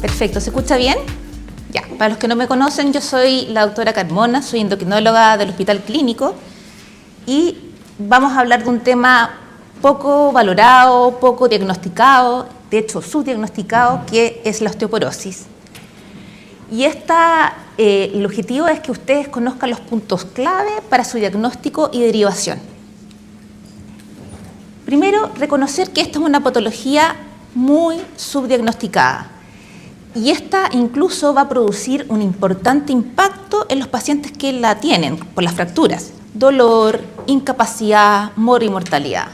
Perfecto, ¿se escucha bien? Ya, para los que no me conocen, yo soy la doctora Carmona, soy endocrinóloga del Hospital Clínico y vamos a hablar de un tema poco valorado, poco diagnosticado, de hecho subdiagnosticado, que es la osteoporosis. Y el objetivo es que ustedes conozcan los puntos clave para su diagnóstico y derivación. Primero, reconocer que esta es una patología muy subdiagnosticada. Y esta incluso va a producir un importante impacto en los pacientes que la tienen por las fracturas, dolor, incapacidad, mortalidad.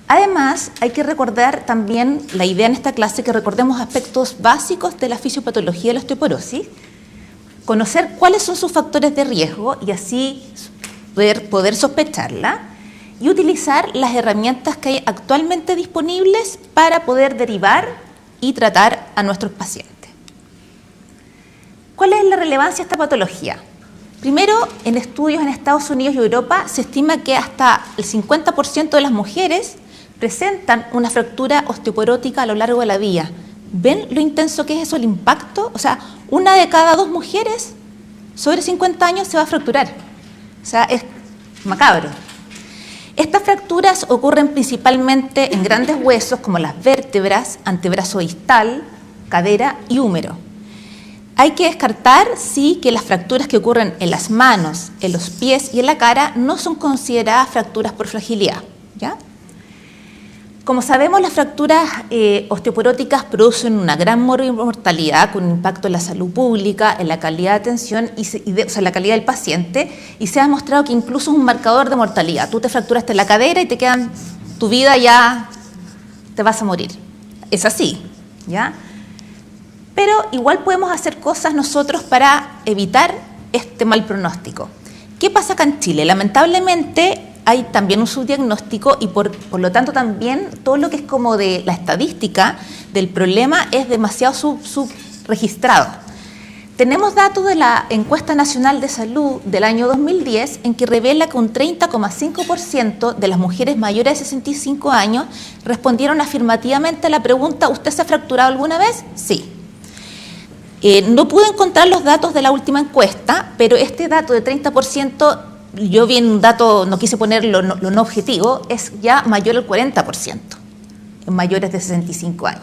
Además, hay que recordar también la idea en esta clase que recordemos aspectos básicos de la fisiopatología de la osteoporosis, conocer cuáles son sus factores de riesgo y así poder sospecharla y utilizar las herramientas que hay actualmente disponibles para poder derivar y tratar a nuestros pacientes. ¿Cuál es la relevancia de esta patología? Primero, en estudios en Estados Unidos y Europa se estima que hasta el 50% de las mujeres presentan una fractura osteoporótica a lo largo de la vida. ¿Ven lo intenso que es eso, el impacto? O sea, 1 de cada 2 mujeres sobre 50 años se va a fracturar. O sea, es macabro. Estas fracturas ocurren principalmente en grandes huesos como las vértebras, antebrazo distal, cadera y húmero. Hay que descartar, sí, que las fracturas que ocurren en las manos, en los pies y en la cara no son consideradas fracturas por fragilidad, ¿ya? Como sabemos, las fracturas osteoporóticas producen una gran mortalidad con impacto en la salud pública, en la calidad de atención en la calidad del paciente, y se ha demostrado que incluso es un marcador de mortalidad. Tú te fracturaste la cadera y te quedan, tu vida ya te vas a morir. Es así, ¿ya? Pero igual podemos hacer cosas nosotros para evitar este mal pronóstico. ¿Qué pasa acá en Chile? Lamentablemente hay también un subdiagnóstico y por lo tanto también todo lo que es como de la estadística del problema es demasiado subregistrado. Tenemos datos de la Encuesta Nacional de Salud del año 2010 en que revela que un 30,5% de las mujeres mayores de 65 años respondieron afirmativamente a la pregunta ¿usted se ha fracturado alguna vez? Sí. No pude encontrar los datos de la última encuesta, pero este dato de 30%, yo vi en un dato, no quise poner lo no objetivo, es ya mayor al 40% en mayores de 65 años.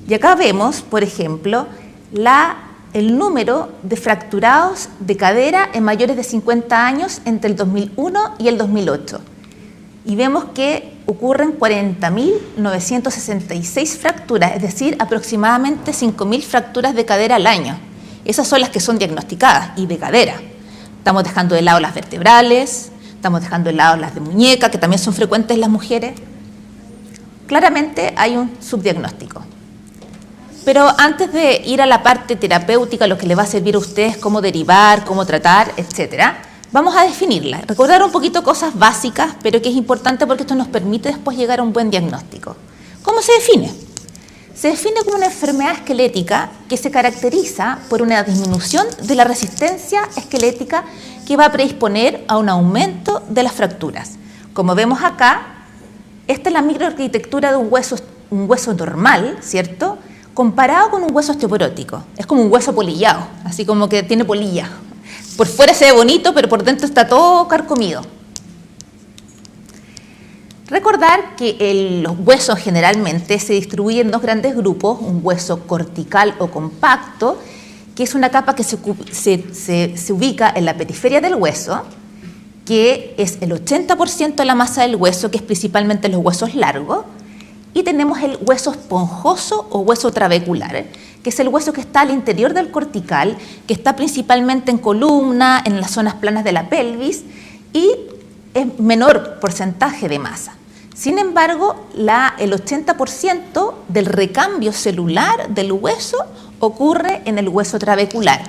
Y acá vemos, por ejemplo, el número de fracturados de cadera en mayores de 50 años entre el 2001 y el 2008. Y vemos que ocurren 40.966 fracturas, es decir, aproximadamente 5.000 fracturas de cadera al año. Esas son las que son diagnosticadas y de cadera. Estamos dejando de lado las vertebrales, estamos dejando de lado las de muñeca, que también son frecuentes en las mujeres. Claramente hay un subdiagnóstico. Pero antes de ir a la parte terapéutica, lo que les va a servir a ustedes, cómo derivar, cómo tratar, etcétera, vamos a definirla, recordar un poquito cosas básicas, pero que es importante porque esto nos permite después llegar a un buen diagnóstico. ¿Cómo se define? Se define como una enfermedad esquelética que se caracteriza por una disminución de la resistencia esquelética que va a predisponer a un aumento de las fracturas. Como vemos acá, esta es la microarquitectura de un hueso normal, ¿cierto?, comparado con un hueso osteoporótico. Es como un hueso polillado, así como que tiene polilla. Por fuera se ve bonito, pero por dentro está todo carcomido. Recordar que los huesos generalmente se distribuyen en 2 grandes grupos, un hueso cortical o compacto, que es una capa que se ubica en la periferia del hueso, que es el 80% de la masa del hueso, que es principalmente los huesos largos, y tenemos el hueso esponjoso o hueso trabecular, que es el hueso que está al interior del cortical, que está principalmente en columna, en las zonas planas de la pelvis y es menor porcentaje de masa. Sin embargo, el 80% del recambio celular del hueso ocurre en el hueso trabecular.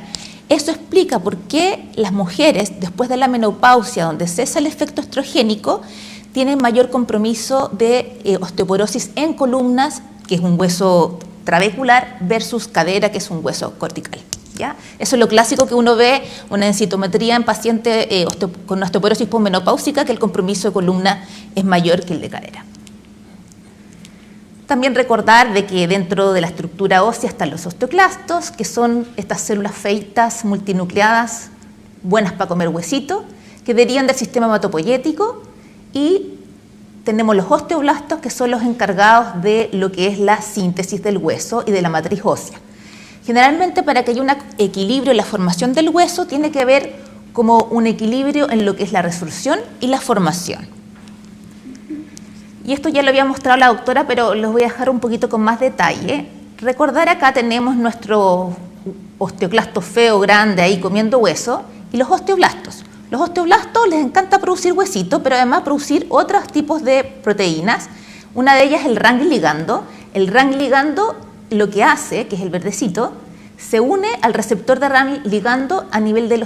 Eso explica por qué las mujeres, después de la menopausia, donde cesa el efecto estrogénico, tienen mayor compromiso de osteoporosis en columnas, que es un hueso trabecular, versus cadera, que es un hueso cortical, ¿ya? Eso es lo clásico que uno ve, una densitometría en pacientes con osteoporosis posmenopáusica, que el compromiso de columna es mayor que el de cadera. También recordar de que dentro de la estructura ósea están los osteoclastos, que son estas células feitas, multinucleadas, buenas para comer huesito, que derivan del sistema hematopoyético, y tenemos los osteoblastos, que son los encargados de lo que es la síntesis del hueso y de la matriz ósea. Generalmente, para que haya un equilibrio en la formación del hueso, tiene que haber como un equilibrio en lo que es la resorción y la formación. Y esto ya lo había mostrado la doctora, pero los voy a dejar un poquito con más detalle. Recordar, acá tenemos nuestro osteoclasto feo, grande, ahí comiendo hueso, y los osteoblastos. Los osteoblastos les encanta producir huesito, pero además producir otros tipos de proteínas. Una de ellas es el RANG ligando. El RANG ligando lo que hace, que es el verdecito, se une al receptor de RANG ligando a nivel del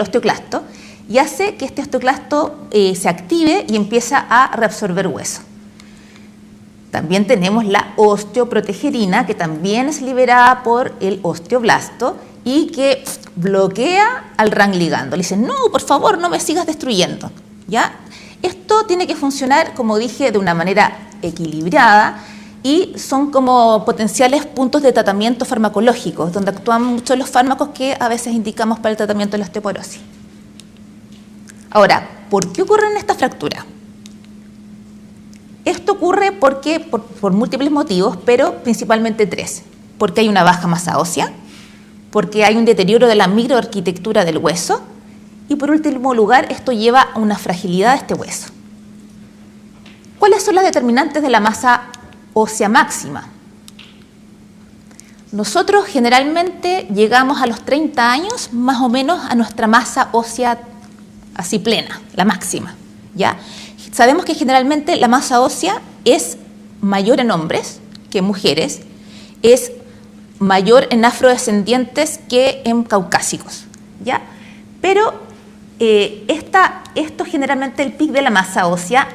osteoclasto, y hace que este osteoclasto se active y empieza a reabsorber hueso. También tenemos la osteoprotegerina, que también es liberada por el osteoblasto y que bloquea al RANG ligando. Le dicen, no, por favor, no me sigas destruyendo, ¿ya? Esto tiene que funcionar, como dije, de una manera equilibrada, y son como potenciales puntos de tratamiento farmacológicos, donde actúan muchos los fármacos que a veces indicamos para el tratamiento de la osteoporosis. Ahora, ¿por qué ocurren estas fracturas? Esto ocurre porque, por múltiples motivos, pero principalmente tres. Porque hay una baja masa ósea, porque hay un deterioro de la microarquitectura del hueso, y por último lugar, esto lleva a una fragilidad de este hueso. ¿Cuáles son las determinantes de la masa ósea máxima? Nosotros generalmente llegamos a los 30 años más o menos a nuestra masa ósea así plena, la máxima, ¿ya? Sabemos que generalmente la masa ósea es mayor en hombres que en mujeres, es mayor en afrodescendientes que en caucásicos, ¿ya? Pero esto generalmente, el pic de la masa ósea,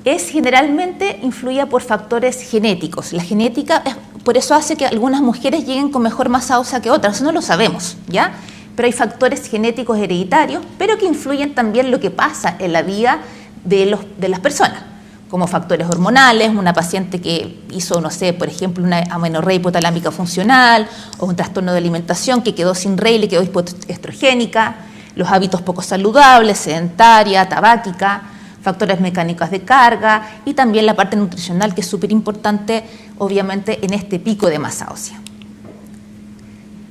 es generalmente influida por factores genéticos. La genética, por eso hace que algunas mujeres lleguen con mejor masa ósea que otras, eso no lo sabemos, ¿ya? Pero hay factores genéticos hereditarios, pero que influyen también lo que pasa en la vida de las personas, como factores hormonales, una paciente que hizo, no sé, por ejemplo, una amenorrea hipotalámica funcional, o un trastorno de alimentación que quedó sin regla y quedó hipoestrogénica, los hábitos poco saludables, sedentaria, tabáquica, factores mecánicos de carga, y también la parte nutricional, que es súper importante, obviamente, en este pico de masa ósea.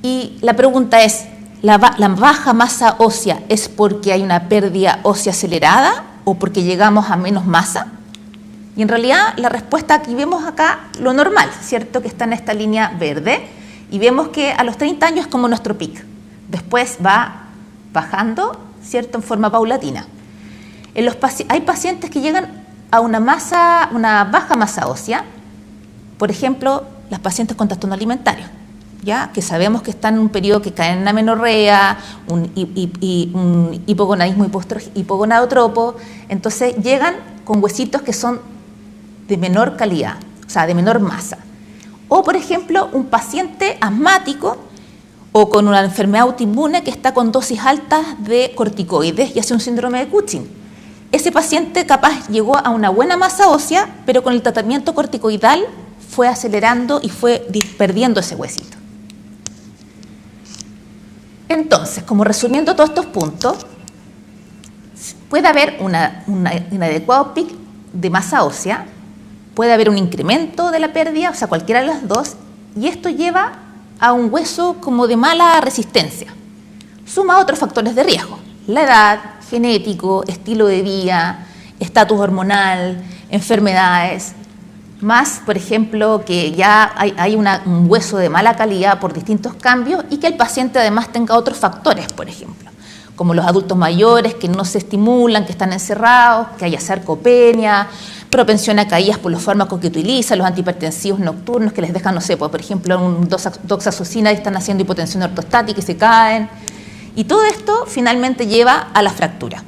Y la pregunta es, ¿la baja masa ósea es porque hay una pérdida ósea acelerada o porque llegamos a menos masa? Y en realidad la respuesta, aquí vemos acá lo normal, ¿cierto? Que está en esta línea verde, y vemos que a los 30 años es como nuestro pic. Después va bajando, ¿cierto? En forma paulatina. Hay pacientes que llegan a una baja masa ósea, por ejemplo, las pacientes con trastorno alimentario, ¿ya? Que sabemos que están en un periodo que caen en amenorrea, un hipogonadismo hipogonadotropo, entonces llegan con huesitos que son de menor calidad, o sea, de menor masa. O, por ejemplo, un paciente asmático o con una enfermedad autoinmune que está con dosis altas de corticoides y hace un síndrome de Cushing. Ese paciente capaz llegó a una buena masa ósea, pero con el tratamiento corticoidal fue acelerando y fue perdiendo ese huesito. Entonces, como resumiendo todos estos puntos, puede haber un adecuado pic de masa ósea, puede haber un incremento de la pérdida, o sea, cualquiera de las dos, y esto lleva a un hueso como de mala resistencia. Suma otros factores de riesgo, la edad, genético, estilo de vida, estatus hormonal, enfermedades, más, por ejemplo, que ya hay un hueso de mala calidad por distintos cambios, y que el paciente además tenga otros factores, por ejemplo, como los adultos mayores que no se estimulan, que están encerrados, que haya sarcopenia, propensión a caídas por los fármacos que utilizan, los antihipertensivos nocturnos que les dejan, no sé, por ejemplo, un doxazosina y están haciendo hipotensión ortostática y se caen. Y todo esto finalmente lleva a la fractura.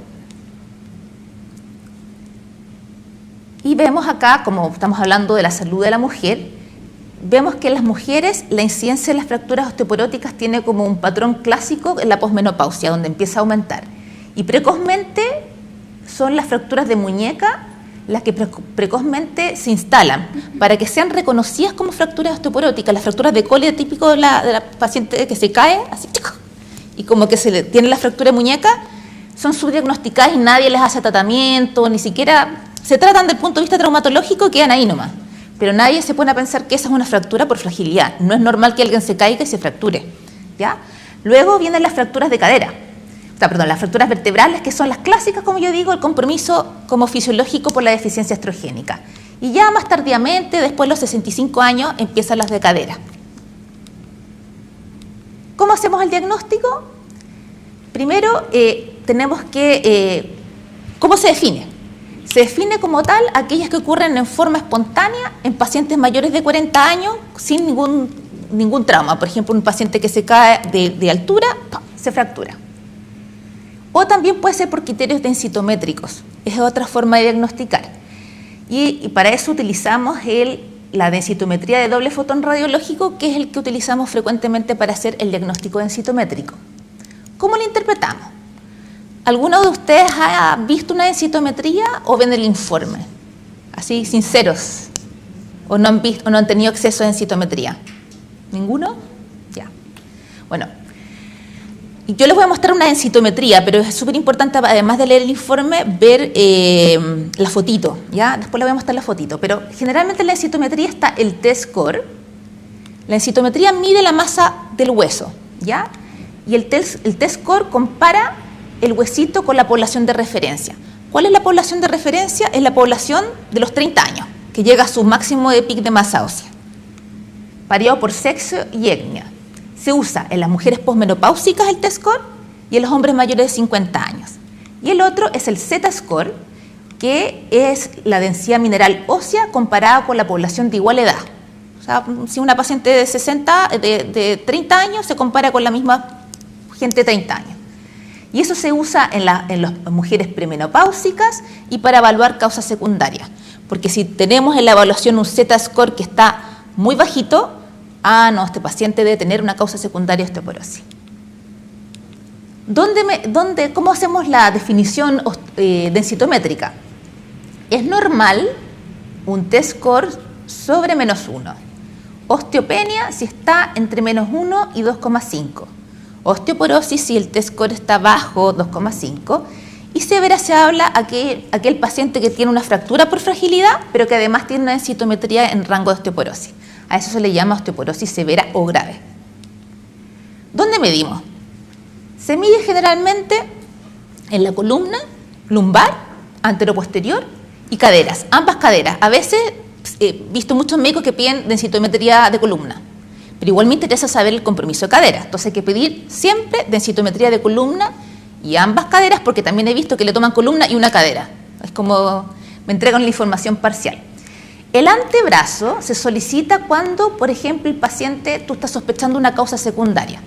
Y vemos acá, como estamos hablando de la salud de la mujer, vemos que en las mujeres la incidencia de las fracturas osteoporóticas tiene como un patrón clásico en la posmenopausia, donde empieza a aumentar. Y precozmente son las fracturas de muñeca las que precozmente se instalan para que sean reconocidas como fracturas osteoporóticas. Las fracturas de cólera típico de la paciente que se cae, así, y como que tiene la fractura de muñeca, son subdiagnosticadas y nadie les hace tratamiento, ni siquiera se tratan desde el punto de vista traumatológico, quedan ahí nomás. Pero nadie se pone a pensar que esa es una fractura por fragilidad. No es normal que alguien se caiga y se fracture, ¿ya? Luego vienen las fracturas de cadera. Las fracturas vertebrales, que son las clásicas, como yo digo, el compromiso como fisiológico por la deficiencia estrogénica. Y ya más tardíamente, después de los 65 años, empiezan las de cadera. ¿Cómo hacemos el diagnóstico? Primero, tenemos que... ¿cómo se define? Se define como tal aquellas que ocurren en forma espontánea en pacientes mayores de 40 años sin ningún trauma. Por ejemplo, un paciente que se cae de altura, se fractura. O también puede ser por criterios densitométricos, es otra forma de diagnosticar. Y para eso utilizamos la densitometría de doble fotón radiológico, que es el que utilizamos frecuentemente para hacer el diagnóstico densitométrico. ¿Cómo lo interpretamos? ¿Alguno de ustedes ha visto una densitometría o ven el informe? Así, sinceros. ¿O no han visto, o no han tenido acceso a densitometría? ¿Ninguno? Ya. Bueno. Y yo les voy a mostrar una densitometría, pero es súper importante, además de leer el informe, ver la fotito, ¿ya? Después les voy a mostrar la fotito. Pero generalmente en la densitometría está el T-score. La densitometría mide la masa del hueso, ¿ya? Y el T-score compara el huesito con la población de referencia. ¿Cuál es la población de referencia? Es la población de los 30 años, que llega a su máximo de pic de masa ósea, variado por sexo y etnia. Se usa en las mujeres posmenopáusicas el T-score y en los hombres mayores de 50 años. Y el otro es el Z-score, que es la densidad mineral ósea comparada con la población de igual edad. O sea, si una paciente de 30 años se compara con la misma gente de 30 años. Y eso se usa en las mujeres premenopáusicas y para evaluar causas secundarias. Porque si tenemos en la evaluación un Z-score que está muy bajito, no, este paciente debe tener una causa secundaria de osteoporosis. ¿Cómo hacemos la definición densitométrica? Es normal un T-score sobre -1. Osteopenia si está entre -1 y 2,5. Osteoporosis si el T-score está bajo 2,5. Y severa se habla aquel paciente que tiene una fractura por fragilidad, pero que además tiene una densitometría en rango de osteoporosis. A eso se le llama osteoporosis severa o grave. ¿Dónde medimos? Se mide generalmente en la columna, lumbar, anteroposterior y caderas, ambas caderas. A veces he visto muchos médicos que piden densitometría de columna, pero igual me interesa saber el compromiso de cadera. Entonces hay que pedir siempre densitometría de columna y ambas caderas, porque también he visto que le toman columna y una cadera. Es como me entregan la información parcial. El antebrazo se solicita cuando, por ejemplo, el paciente, tú estás sospechando una causa secundaria,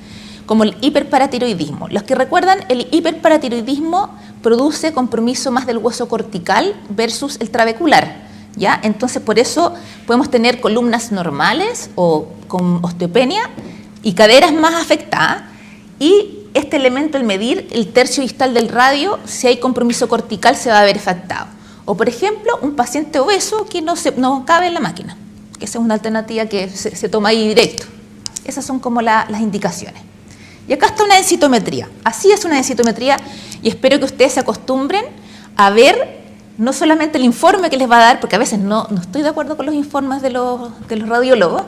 como el hiperparatiroidismo. Los que recuerdan, el hiperparatiroidismo produce compromiso más del hueso cortical versus el trabecular, ¿ya? Entonces, por eso podemos tener columnas normales o con osteopenia y caderas más afectadas. Y este elemento, el medir el tercio distal del radio, si hay compromiso cortical, se va a ver afectado. O, por ejemplo, un paciente obeso que no cabe en la máquina, que esa es una alternativa que se toma ahí directo. Esas son como las indicaciones. Y acá está una densitometría. Así es una densitometría y espero que ustedes se acostumbren a ver no solamente el informe que les va a dar, porque a veces no estoy de acuerdo con los informes de los radiólogos.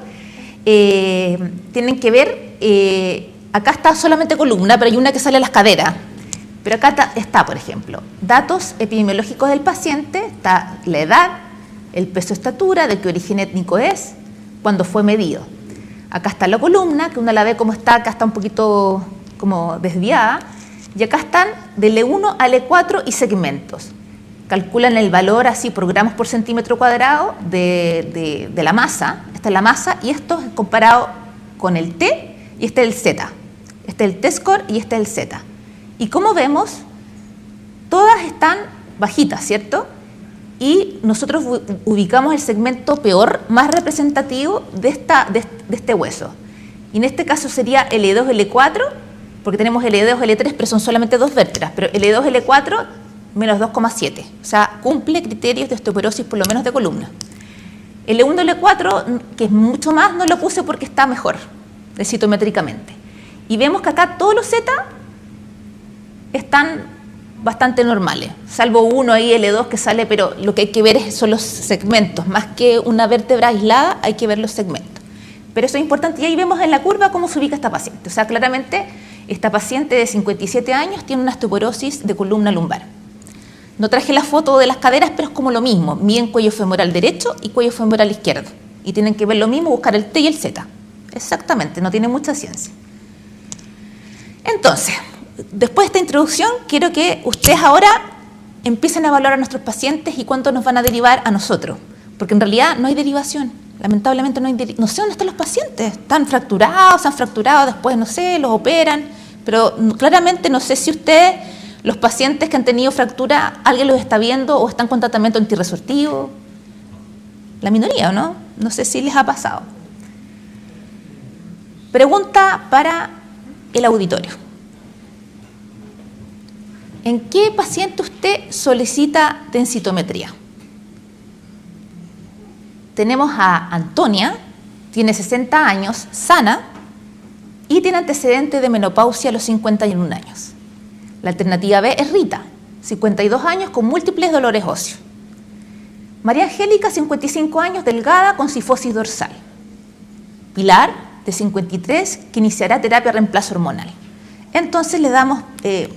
Tienen que ver, acá está solamente columna, pero hay una que sale a las caderas. Pero acá está, por ejemplo, datos epidemiológicos del paciente, está la edad, el peso, estatura, de qué origen étnico es, cuándo fue medido. Acá está la columna, que uno la ve como está, acá está un poquito como desviada, y acá están del E1 al E4 y segmentos. Calculan el valor así por gramos por centímetro cuadrado de la masa, esta es la masa, y esto es comparado con el T y este es el Z. Este es el T-score y este es el Z. Y como vemos, todas están bajitas, ¿cierto? Y nosotros ubicamos el segmento peor, más representativo de este hueso. Y en este caso sería L2, L4, porque tenemos L2, L3, pero son solamente dos vértebras. Pero L2, L4 menos 2,7. O sea, cumple criterios de osteoporosis por lo menos de columna. El L1 y el L4, que es mucho más, no lo puse porque está mejor, citométricamente. Y vemos que acá todos los Z están bastante normales, salvo uno ahí, L2, que sale, pero lo que hay que ver son los segmentos. Más que una vértebra aislada, hay que ver los segmentos. Pero eso es importante. Y ahí vemos en la curva cómo se ubica esta paciente. O sea, claramente, esta paciente de 57 años tiene una osteoporosis de columna lumbar. No traje la foto de las caderas, pero es como lo mismo. Miden cuello femoral derecho y cuello femoral izquierdo. Y tienen que ver lo mismo, buscar el T y el Z. Exactamente, no tiene mucha ciencia. Entonces, después de esta introducción, quiero que ustedes ahora empiecen a evaluar a nuestros pacientes y cuánto nos van a derivar a nosotros. Porque en realidad no hay derivación. Lamentablemente no hay no sé dónde están los pacientes. Están fracturados, se han fracturado, después no sé, los operan. Pero claramente no sé si ustedes, los pacientes que han tenido fractura, alguien los está viendo o están con tratamiento antirresortivo. La minoría, ¿o no? No sé si les ha pasado. Pregunta para el auditorio. ¿En qué paciente usted solicita densitometría? Tenemos a Antonia, tiene 60 años, sana, y tiene antecedente de menopausia a los 51 años. La alternativa B es Rita, 52 años con múltiples dolores óseos. María Angélica, 55 años, delgada con cifosis dorsal. Pilar, de 53, que iniciará terapia de reemplazo hormonal. Entonces le damos,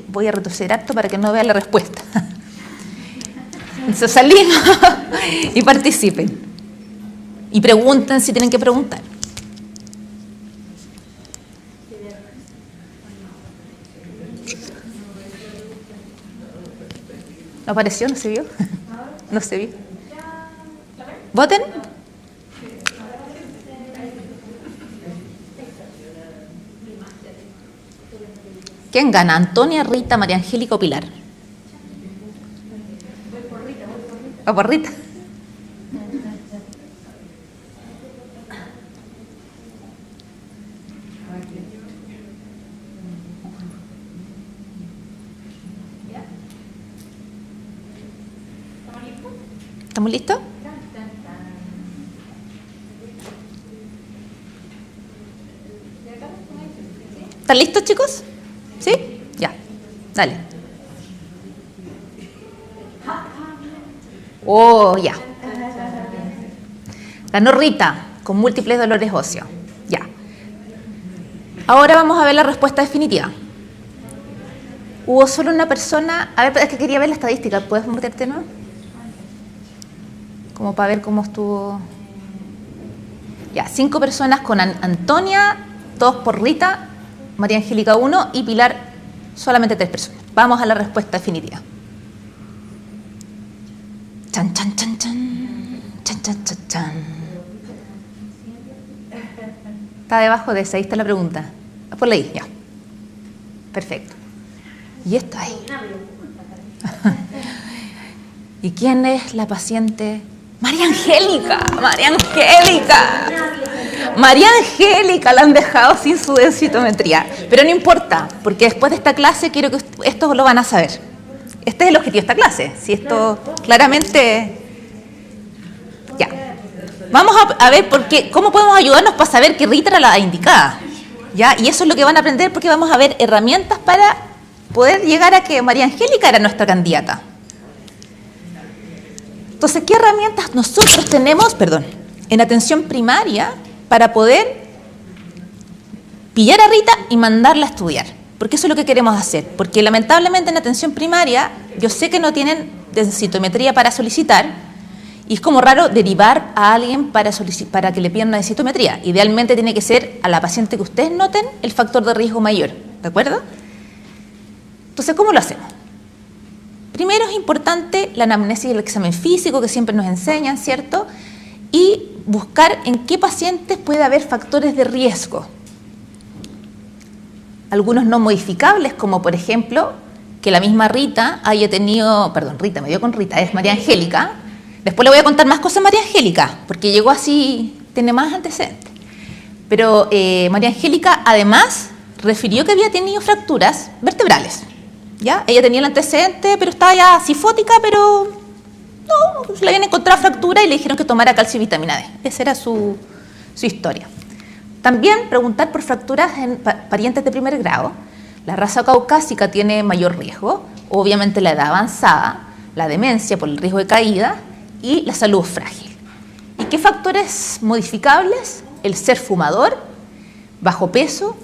voy a retroceder harto para que no vean la respuesta. Entonces salimos y participen. Y pregunten si tienen que preguntar. ¿No apareció? ¿No se vio? ¿No se vio? ¿Voten? ¿Quién gana? ¿Antonia, Rita, María Angélica o Pilar? ¿O por Rita? ¿Estamos listos? ¿Están listos, chicos? ¿Sí? Ya. Dale. Oh, ya. Ganó Rita, con múltiples dolores óseos. Ya. Ahora vamos a ver la respuesta definitiva. Hubo solo una persona... A ver, es que quería ver la estadística. ¿Puedes meterte, no? Como para ver cómo estuvo... Ya, 5 personas con Antonia, 2 por Rita, María Angélica 1 y Pilar solamente 3 personas. Vamos a la respuesta definitiva. Chan, chan, chan, chan. Chan, chan, chan, chan. Está debajo de esa, ahí está la pregunta. Por ahí, ya. Perfecto. Y esto ahí. ¿Y quién es la paciente? María Angélica, María Angélica. María Angélica la han dejado sin su densitometría. Pero no importa, porque después de esta clase quiero que esto lo van a saber. Este es el objetivo de esta clase. Si esto claramente... Ya. Vamos a ver cómo podemos ayudarnos para saber que Rita era la indicada. ¿Ya? Y eso es lo que van a aprender porque vamos a ver herramientas para poder llegar a que María Angélica era nuestra candidata. Entonces, ¿qué herramientas nosotros tenemos, en atención primaria para poder pillar a Rita y mandarla a estudiar? Porque eso es lo que queremos hacer. Porque lamentablemente en atención primaria, yo sé que no tienen densitometría para solicitar y es como raro derivar a alguien para que le pidan una densitometría. Idealmente tiene que ser a la paciente que ustedes noten el factor de riesgo mayor. ¿De acuerdo? Entonces, ¿cómo lo hacemos? Primero es importante la anamnesis y el examen físico que siempre nos enseñan, ¿cierto? Y buscar en qué pacientes puede haber factores de riesgo. Algunos no modificables, como por ejemplo, que la misma Rita haya tenido, Rita, me dio con Rita, es María Angélica. Después le voy a contar más cosas a María Angélica, porque llegó así, tiene más antecedentes. Pero María Angélica además refirió que había tenido fracturas vertebrales. ¿ya? Ella tenía el antecedente, pero estaba ya cifótica, pero no, le habían encontrado fractura y le dijeron que tomara calcio y vitamina D. Esa era su historia. También preguntar por fracturas en parientes de primer grado. La raza caucásica tiene mayor riesgo, obviamente la edad avanzada, la demencia por el riesgo de caída y la salud frágil. ¿Y qué factores modificables? El ser fumador, bajo peso,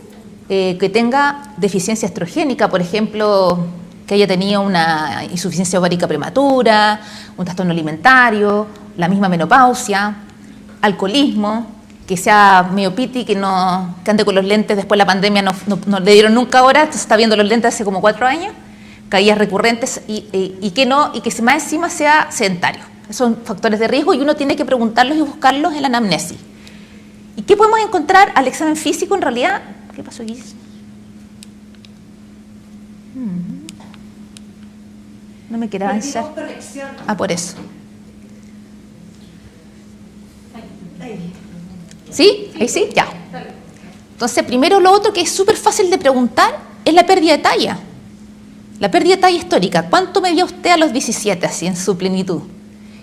que tenga deficiencia estrogénica, por ejemplo, que haya tenido una insuficiencia ovárica prematura, un trastorno alimentario, la misma menopausia, alcoholismo, que sea miopiti, que ande con los lentes, después de la pandemia no le dieron nunca ahora, se está viendo los lentes hace como 4 años, caídas recurrentes y que más encima sea sedentario. Esos son factores de riesgo y uno tiene que preguntarlos y buscarlos en la anamnesis. ¿Y qué podemos encontrar al examen físico en realidad? ¿Qué pasó aquí? No me quiere avanzar. Por eso. ¿Sí? Ahí sí, ya. Entonces, primero lo otro que es súper fácil de preguntar es la pérdida de talla. La pérdida de talla histórica. ¿Cuánto medía usted a los 17, así en su plenitud?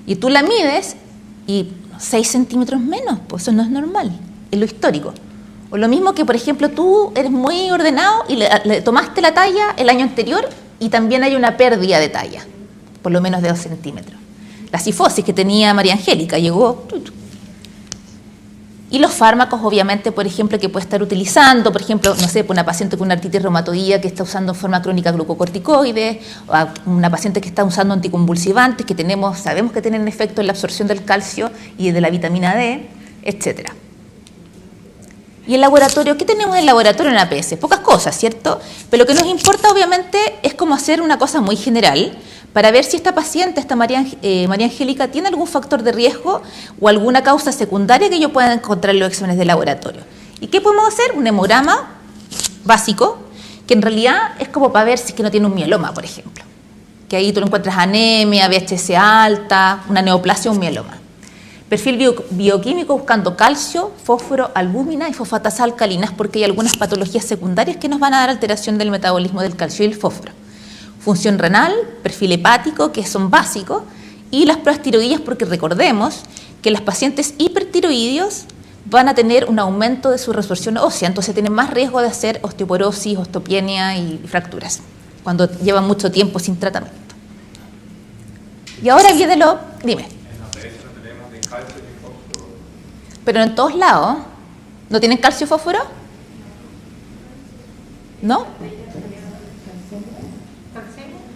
Y tú la mides y 6 centímetros menos, pues eso no es normal, es lo histórico. O lo mismo que, por ejemplo, tú eres muy ordenado y le tomaste la talla el año anterior y también hay una pérdida de talla, por lo menos de 2 centímetros. La cifosis que tenía María Angélica llegó. Y los fármacos, obviamente, por ejemplo, que puede estar utilizando, por ejemplo, no sé, una paciente con una artritis reumatoidea que está usando en forma crónica glucocorticoides, o una paciente que está usando anticonvulsivantes que sabemos que tienen efecto en la absorción del calcio y de la vitamina D, etcétera. Y el laboratorio, ¿qué tenemos en el laboratorio en APS? Pocas cosas, ¿cierto? Pero lo que nos importa, obviamente, es como hacer una cosa muy general para ver si esta paciente, esta María Angélica, tiene algún factor de riesgo o alguna causa secundaria que yo pueda encontrar en los exámenes de laboratorio. ¿Y qué podemos hacer? Un hemograma básico, que en realidad es como para ver si es que no tiene un mieloma, por ejemplo. Que ahí tú lo encuentras anemia, VHS alta, una neoplasia o un mieloma. Perfil bioquímico buscando calcio, fósforo, albúmina y fosfatas alcalinas porque hay algunas patologías secundarias que nos van a dar alteración del metabolismo del calcio y el fósforo. Función renal, perfil hepático, que son básicos, y las pruebas tiroides porque recordemos que los pacientes hipertiroideos van a tener un aumento de su resorción ósea, entonces tienen más riesgo de hacer osteoporosis, osteopenia y fracturas cuando llevan mucho tiempo sin tratamiento. Y ahora viene dime. Pero en todos lados, ¿no tienen calcio y fósforo? ¿No?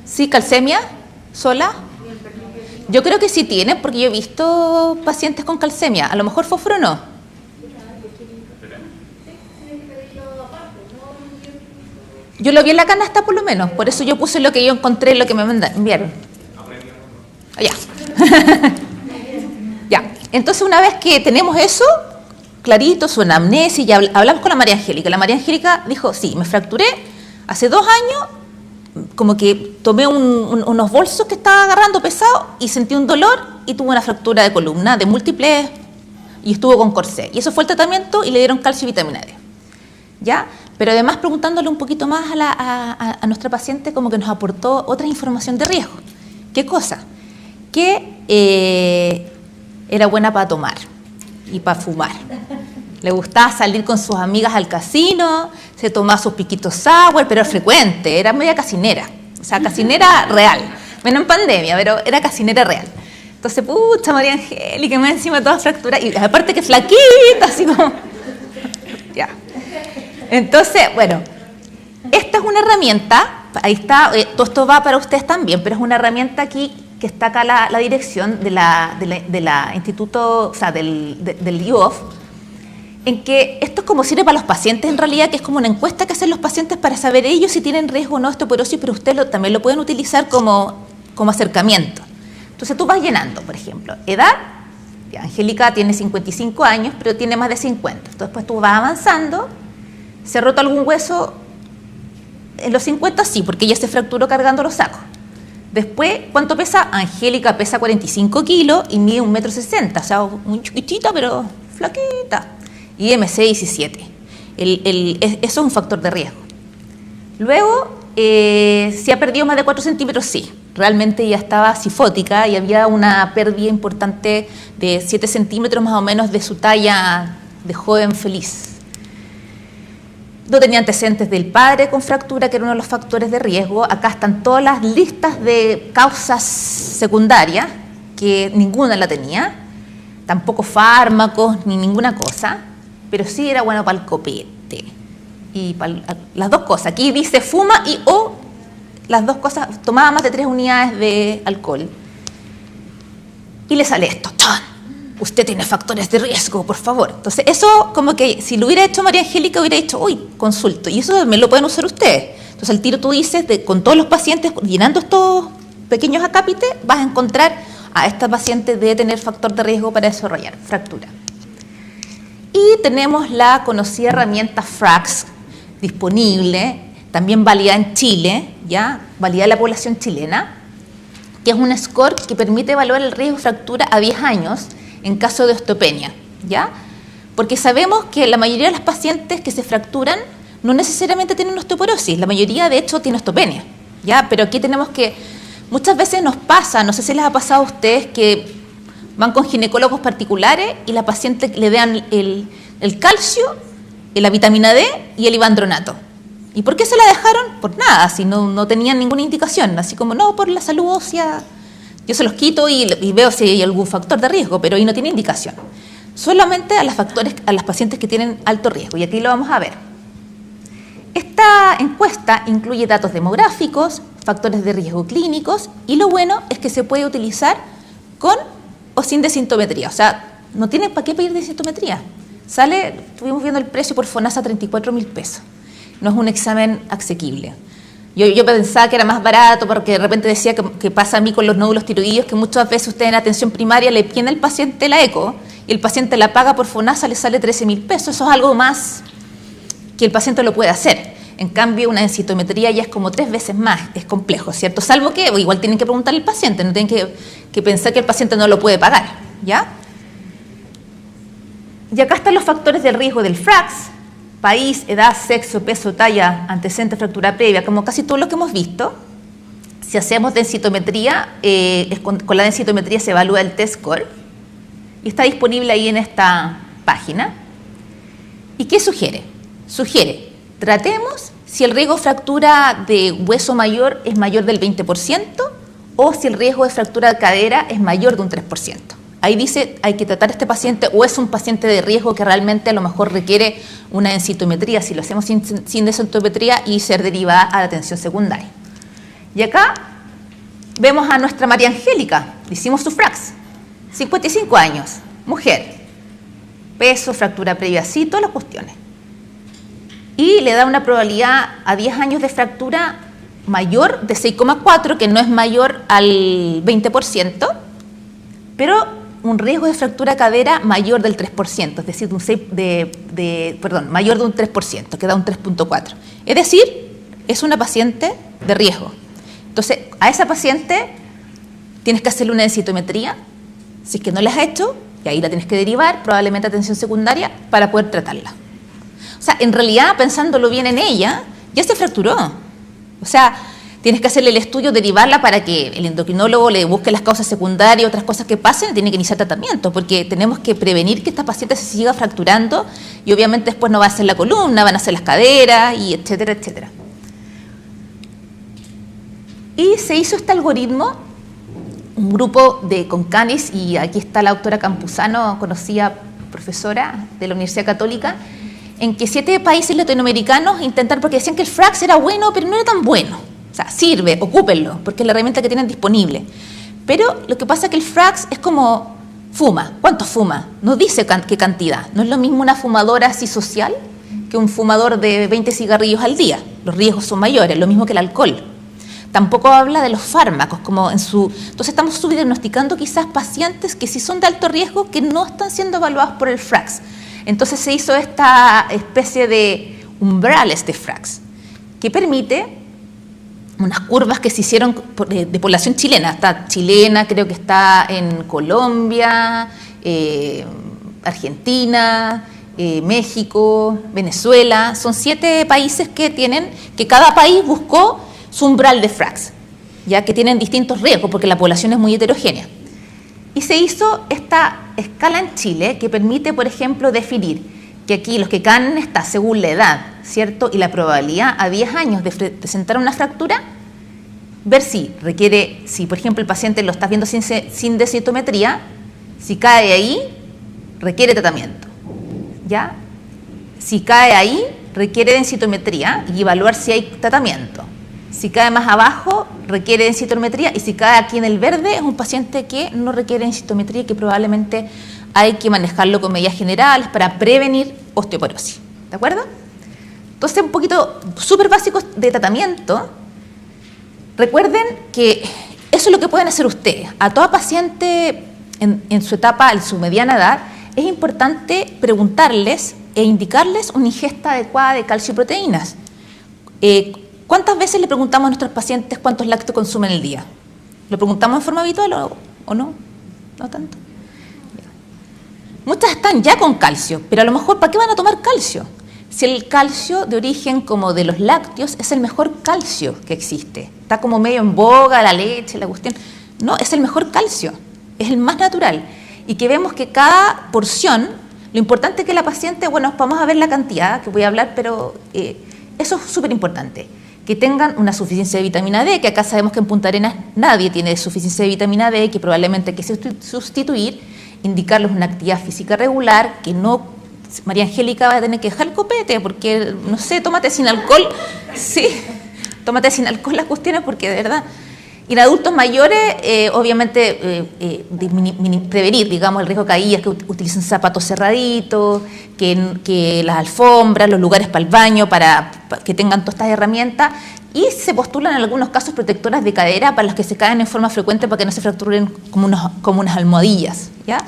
¿Sí, calcemia? ¿Sola? Yo creo que sí tienen, porque yo he visto pacientes con calcemia. A lo mejor fósforo no. Yo lo vi en la canasta por lo menos, por eso yo puse lo que yo encontré, lo que me enviaron. Ya. Ya. Entonces, una vez que tenemos eso, clarito, su anamnesis, ya hablamos con la María Angélica. La María Angélica dijo, sí, me fracturé hace 2 años, como que tomé unos bolsos que estaba agarrando pesado y sentí un dolor y tuve una fractura de columna de múltiples y estuvo con corsé. Y eso fue el tratamiento y le dieron calcio y vitamina D. ¿Ya? Pero además preguntándole un poquito más a nuestra paciente, como que nos aportó otra información de riesgo. ¿Qué cosa? Que era buena para tomar y para fumar. Le gustaba salir con sus amigas al casino, se tomaba sus piquitos sour, pero era frecuente, era media casinera. O sea, casinera real. Menos en pandemia, pero era casinera real. Entonces, pucha, María Angélica, me encima toda fractura. Y aparte que flaquita, así como... Ya. Entonces, bueno, esta es una herramienta, ahí está, todo esto va para ustedes también, pero es una herramienta aquí que está acá la dirección de la instituto, o sea, del IOF, en que esto es como sirve para los pacientes en realidad, que es como una encuesta que hacen los pacientes para saber ellos si tienen riesgo o no de osteoporosis, pero ustedes también lo pueden utilizar como acercamiento. Entonces tú vas llenando, por ejemplo, edad, Angélica tiene 55 años, pero tiene más de 50. Entonces después tú vas avanzando, ¿se ha roto algún hueso en los 50? Sí, porque ella se fracturó cargando los sacos. Después, ¿cuánto pesa? Angélica pesa 45 kilos y mide 1,60 m, o sea, muy chiquitita, pero flaquita. Y MC 17. Eso es un factor de riesgo. Luego, si ha perdido más de 4 centímetros, sí. Realmente ya estaba cifótica y había una pérdida importante de 7 centímetros más o menos de su talla de joven feliz. No tenía antecedentes del padre con fractura, que era uno de los factores de riesgo. Acá están todas las listas de causas secundarias, que ninguna la tenía. Tampoco fármacos ni ninguna cosa, pero sí era bueno para el copete. Y para las dos cosas. Aquí dice fuma y o las dos cosas, tomaba más de 3 unidades de alcohol. Y le sale esto, ¡chan! Usted tiene factores de riesgo, por favor. Entonces, eso como que si lo hubiera hecho María Angélica, hubiera dicho, uy, consulto. Y eso me lo pueden usar ustedes. Entonces, al tiro tú dices, con todos los pacientes, llenando estos pequeños acápites, vas a encontrar a esta paciente debe tener factor de riesgo para desarrollar fractura. Y tenemos la conocida herramienta FRAX disponible, también validada en Chile, ¿ya? Validada en la población chilena, que es un score que permite evaluar el riesgo de fractura a 10 años en caso de osteopenia, ¿ya? Porque sabemos que la mayoría de las pacientes que se fracturan no necesariamente tienen osteoporosis, la mayoría de hecho tiene osteopenia, ¿ya? Pero aquí tenemos que, muchas veces nos pasa, no sé si les ha pasado a ustedes que van con ginecólogos particulares y la paciente le dan el calcio, la vitamina D y el ivandronato. ¿Y por qué se la dejaron? Por nada, si no tenían ninguna indicación, así como no, por la salud ósea. Yo se los quito y veo si hay algún factor de riesgo, pero ahí no tiene indicación. Solamente a las pacientes que tienen alto riesgo, y aquí lo vamos a ver. Esta encuesta incluye datos demográficos, factores de riesgo clínicos, y lo bueno es que se puede utilizar con o sin densitometría. O sea, no tienen para qué pedir densitometría. Estuvimos viendo el precio por FONASA, 34.000 pesos. No es un examen asequible. Yo pensaba que era más barato porque de repente decía que pasa a mí con los nódulos tiroideos, que muchas veces usted en atención primaria le piden al paciente la eco y el paciente la paga por FONASA, le sale 13.000 pesos. Eso es algo más que el paciente lo puede hacer. En cambio, una densitometría ya es como 3 veces más, es complejo, ¿cierto? Salvo que igual tienen que preguntarle al paciente, no tienen que pensar que el paciente no lo puede pagar, ¿ya? Y acá están los factores de riesgo del FRAX: país, edad, sexo, peso, talla, antecedente, fractura previa, como casi todo lo que hemos visto. Si hacemos densitometría, con la densitometría se evalúa el T-score y está disponible ahí en esta página. ¿Y qué sugiere? Sugiere, tratemos si el riesgo de fractura de hueso mayor es mayor del 20% o si el riesgo de fractura de cadera es mayor de un 3%. Ahí dice, hay que tratar a este paciente o es un paciente de riesgo que realmente a lo mejor requiere una densitometría, si lo hacemos sin densitometría, y ser derivada a la atención secundaria. Y acá vemos a nuestra María Angélica, le hicimos su FRAX, 55 años, mujer, peso, fractura previa, sí, todas las cuestiones. Y le da una probabilidad a 10 años de fractura mayor de 6,4, que no es mayor al 20%, pero un riesgo de fractura cadera mayor del 3%, es decir, mayor de un 3%, que da un 3,4. Es decir, es una paciente de riesgo. Entonces, a esa paciente tienes que hacerle una densitometría, si es que no la has hecho, y ahí la tienes que derivar, probablemente a atención secundaria, para poder tratarla. O sea, en realidad, pensándolo bien en ella, ya se fracturó. O sea, tienes que hacerle el estudio, derivarla para que el endocrinólogo le busque las causas secundarias, otras cosas que pasen, y tiene que iniciar tratamiento, porque tenemos que prevenir que esta paciente se siga fracturando y obviamente después no va a ser la columna, van a ser las caderas, y etcétera, etcétera. Y se hizo este algoritmo, un grupo de Concanis, y aquí está la doctora Campuzano, conocida profesora de la Universidad Católica, en que 7 países latinoamericanos intentaron, porque decían que el FRAX era bueno, pero no era tan bueno. O sea, sirve, ocúpenlo, porque es la herramienta que tienen disponible. Pero lo que pasa es que el FRAX es como fuma. ¿Cuánto fuma? No dice qué cantidad. No es lo mismo una fumadora así social que un fumador de 20 cigarrillos al día. Los riesgos son mayores, lo mismo que el alcohol. Tampoco habla de los fármacos, Entonces estamos subdiagnosticando quizás pacientes que sí son de alto riesgo, que no están siendo evaluados por el FRAX. Entonces se hizo esta especie de umbrales de FRAX, que permite unas curvas que se hicieron de población chilena. Está chilena, creo que está en Colombia, Argentina, México, Venezuela, son 7 países que cada país buscó su umbral de FRAX, ya que tienen distintos riesgos porque la población es muy heterogénea. Y se hizo esta escala en Chile que permite, por ejemplo, definir que aquí los que caen está según la edad, ¿cierto? Y la probabilidad a 10 años de presentar una fractura, ver si requiere, si por ejemplo el paciente lo estás viendo sin densitometría, si cae ahí, requiere tratamiento, ¿ya? Si cae ahí, requiere densitometría y evaluar si hay tratamiento. Si cae más abajo, requiere densitometría, y si cae aquí en el verde, es un paciente que no requiere densitometría y que probablemente hay que manejarlo con medidas generales para prevenir osteoporosis. ¿De acuerdo? Entonces, un poquito súper básicos de tratamiento. Recuerden que eso es lo que pueden hacer ustedes. A toda paciente en su etapa, en su mediana edad, es importante preguntarles e indicarles una ingesta adecuada de calcio y proteínas. ¿Cuántas veces le preguntamos a nuestros pacientes cuántos lácteos consumen el día? ¿Lo preguntamos en forma habitual o no? No tanto. Muchas están ya con calcio, pero a lo mejor, ¿para qué van a tomar calcio? Si el calcio de origen como de los lácteos es el mejor calcio que existe. Está como medio en boga la leche, la cuestión. No, es el mejor calcio, es el más natural. Y que vemos que cada porción, lo importante es que la paciente, bueno, vamos a ver la cantidad, que voy a hablar, pero eso es súper importante. Que tengan una suficiencia de vitamina D, que acá sabemos que en Punta Arenas nadie tiene suficiencia de vitamina D, que probablemente hay que sustituir, indicarles una actividad física regular, que no, María Angélica va a tener que dejar el copete, porque, no sé, tómate sin alcohol, sí, tómate sin alcohol las cuestiones, porque de verdad. Y en adultos mayores, obviamente, prevenir, digamos, el riesgo de caídas, que utilicen zapatos cerraditos, que las alfombras, los lugares para el baño, para que tengan todas estas herramientas, y se postulan en algunos casos protectoras de cadera para los que se caen en forma frecuente para que no se fracturen como unas almohadillas, ¿ya?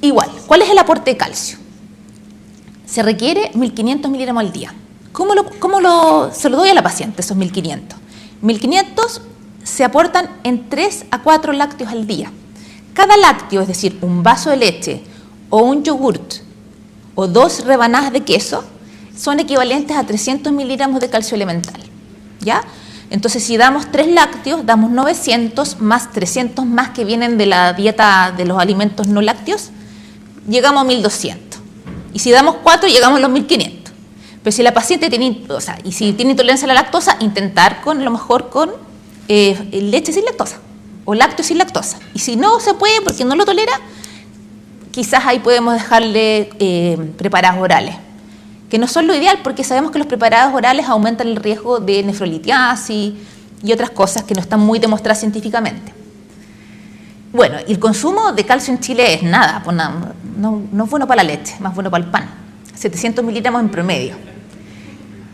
Igual, ¿cuál es el aporte de calcio? Se requiere 1.500 miligramos al día. ¿Cómo se lo doy a la paciente, esos 1.500? 1.500 se aportan en 3 a 4 lácteos al día. Cada lácteo, es decir, un vaso de leche o un yogurt o 2 rebanadas de queso, son equivalentes a 300 miligramos de calcio elemental, ¿ya? Entonces, si damos 3 lácteos, damos 900 más 300 más que vienen de la dieta de los alimentos no lácteos, llegamos a 1.200. Y si damos 4, llegamos a los 1.500. Pero si la paciente tiene, y si tiene intolerancia a la lactosa, intentar a lo mejor con leche sin lactosa o lácteos sin lactosa. Y si no se puede porque no lo tolera, quizás ahí podemos dejarle preparados orales, que no son lo ideal porque sabemos que los preparados orales aumentan el riesgo de nefrolitiasis y otras cosas que no están muy demostradas científicamente. Bueno, y el consumo de calcio en Chile es nada, pues no es bueno para la leche, más bueno para el pan. 700 miligramos en promedio.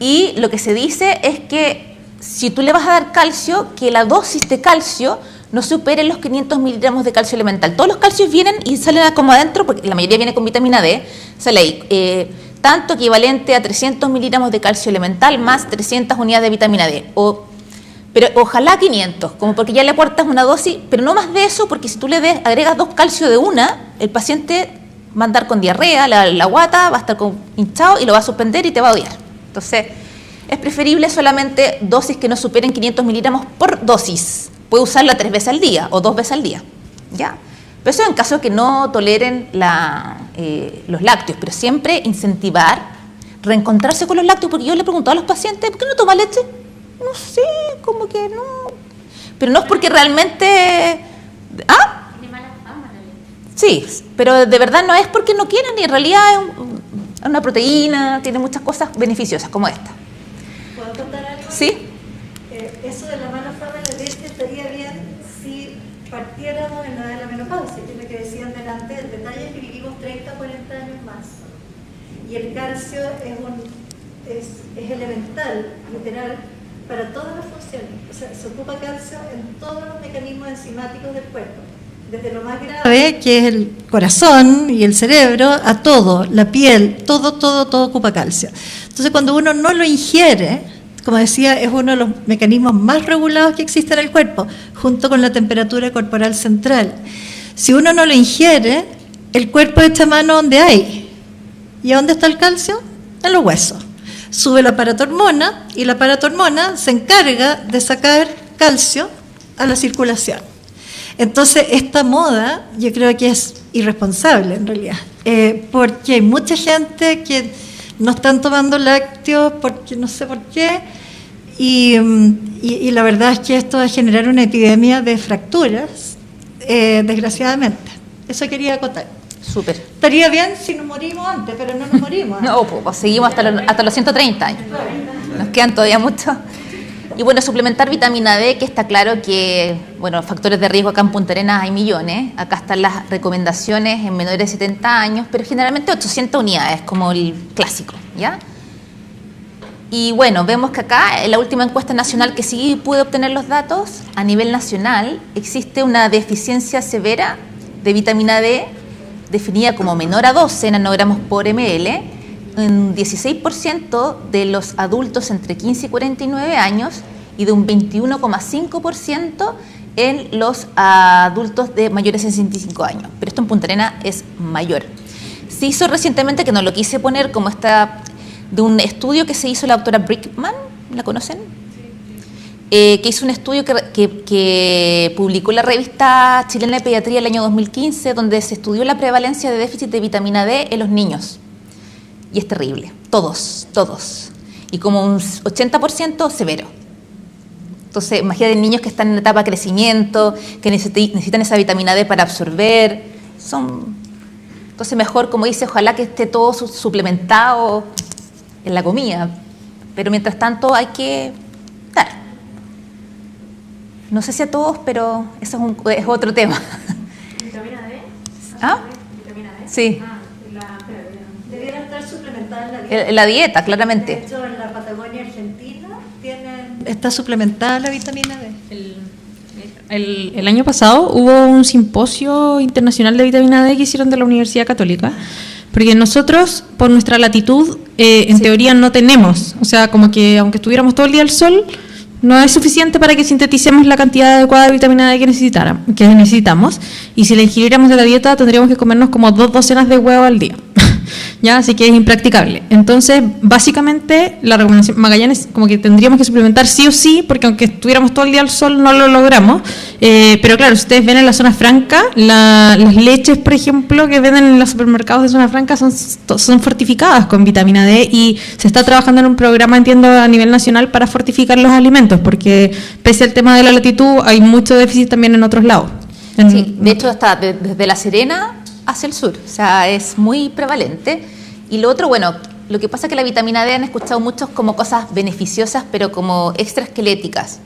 Y lo que se dice es que si tú le vas a dar calcio, que la dosis de calcio no supere los 500 miligramos de calcio elemental. Todos los calcios vienen y salen como adentro, porque la mayoría viene con vitamina D, sale ahí, tanto equivalente a 300 miligramos de calcio elemental más 300 unidades de vitamina D. Pero ojalá 500, como porque ya le aportas una dosis, pero no más de eso, porque si tú le agregas 2 calcio de una, el paciente va a andar con diarrea, la guata va a estar hinchado y lo va a suspender y te va a odiar. Entonces, es preferible solamente dosis que no superen 500 miligramos por dosis. Puede usarla 3 veces al día o 2 veces al día, ¿ya? Pero eso en caso de que no toleren los lácteos, pero siempre incentivar, reencontrarse con los lácteos, porque yo le he preguntado a los pacientes, ¿por qué no toma leche? No sé, como que no. Pero no es porque realmente... ¿Ah? Tiene mala fama la leche. Sí, pero de verdad no es porque no quieran, y en realidad es una proteína, tiene muchas cosas beneficiosas como esta. ¿Puedo contar algo? Sí. Eso de la mala fama de la leche estaría bien si partiéramos en la de la menopausia, que es lo que decían delante. El detalle es que vivimos 30, 40 años más. Y el calcio es elemental, literal, para todas las funciones. O sea, se ocupa calcio en todos los mecanismos enzimáticos del cuerpo. Desde lo más grave, que es el corazón y el cerebro, a todo, la piel, todo ocupa calcio. Entonces, cuando uno no lo ingiere, como decía, es uno de los mecanismos más regulados que existe en el cuerpo, junto con la temperatura corporal central. Si uno no lo ingiere, el cuerpo echa mano donde hay. ¿Y a dónde está el calcio? En los huesos. Sube la paratormona y la paratormona se encarga de sacar calcio a la circulación. Entonces, esta moda yo creo que es irresponsable en realidad, porque hay mucha gente que no están tomando lácteos porque no sé por qué, y la verdad es que esto va a generar una epidemia de fracturas, desgraciadamente. Eso quería acotar. Súper. Estaría bien si nos morimos antes, pero no nos morimos. No, pues seguimos hasta los 130 años. Nos quedan todavía muchos. Y bueno, suplementar vitamina D, que está claro que, bueno, factores de riesgo acá en Punta Arenas hay millones. Acá están las recomendaciones en menores de 70 años, pero generalmente 800 unidades, como el clásico, ¿ya? Y bueno, vemos que acá, en la última encuesta nacional que sí pude obtener los datos, a nivel nacional existe una deficiencia severa de vitamina D, definida como menor a 12 nanogramos por ml, en 16% de los adultos entre 15 y 49 años y de un 21,5% en los adultos de mayores de 65 años. Pero esto en Punta Arenas es mayor. Se hizo recientemente, que no lo quise poner, como está de un estudio que se hizo la doctora Brickman, ¿la conocen? Que hizo un estudio que publicó la revista chilena de pediatría el año 2015, donde se estudió la prevalencia de déficit de vitamina D en los niños. Y es terrible, todos. Y como un 80% severo. Entonces, imagínate niños que están en etapa de crecimiento, que necesitan esa vitamina D para absorber. Entonces, mejor, como dice, ojalá que esté todo suplementado en la comida. Pero mientras tanto hay que dar. No sé si a todos, pero eso es otro tema. ¿Vitamina D? ¿Ah? ¿Vitamina D? Sí. Debiera estar suplementada en la dieta. En la dieta, claramente. De hecho, en la Patagonia Argentina está suplementada la vitamina D. El año pasado hubo un simposio internacional de vitamina D que hicieron de la Universidad Católica, porque nosotros, por nuestra latitud, en teoría no tenemos, o sea, como que aunque estuviéramos todo el día al sol, no es suficiente para que sinteticemos la cantidad adecuada de vitamina D que necesitamos, y si la ingiriéramos de la dieta tendríamos que comernos como 2 docenas de huevos al día. ¿Ya? Así que es impracticable. Entonces, básicamente, la recomendación Magallanes, como que tendríamos que suplementar sí o sí, porque aunque estuviéramos todo el día al sol no lo logramos. Pero claro, si ustedes ven en la zona franca, las leches, por ejemplo, que venden en los supermercados de zona franca son fortificadas con vitamina D, y se está trabajando en un programa, entiendo, a nivel nacional para fortificar los alimentos, porque pese al tema de la latitud, hay mucho déficit también en otros lados. Sí, de hecho, hasta desde La Serena hacia el sur, o sea, es muy prevalente. Y lo otro, bueno, lo que pasa es que la vitamina D han escuchado muchos como cosas beneficiosas, pero como extraesqueléticas,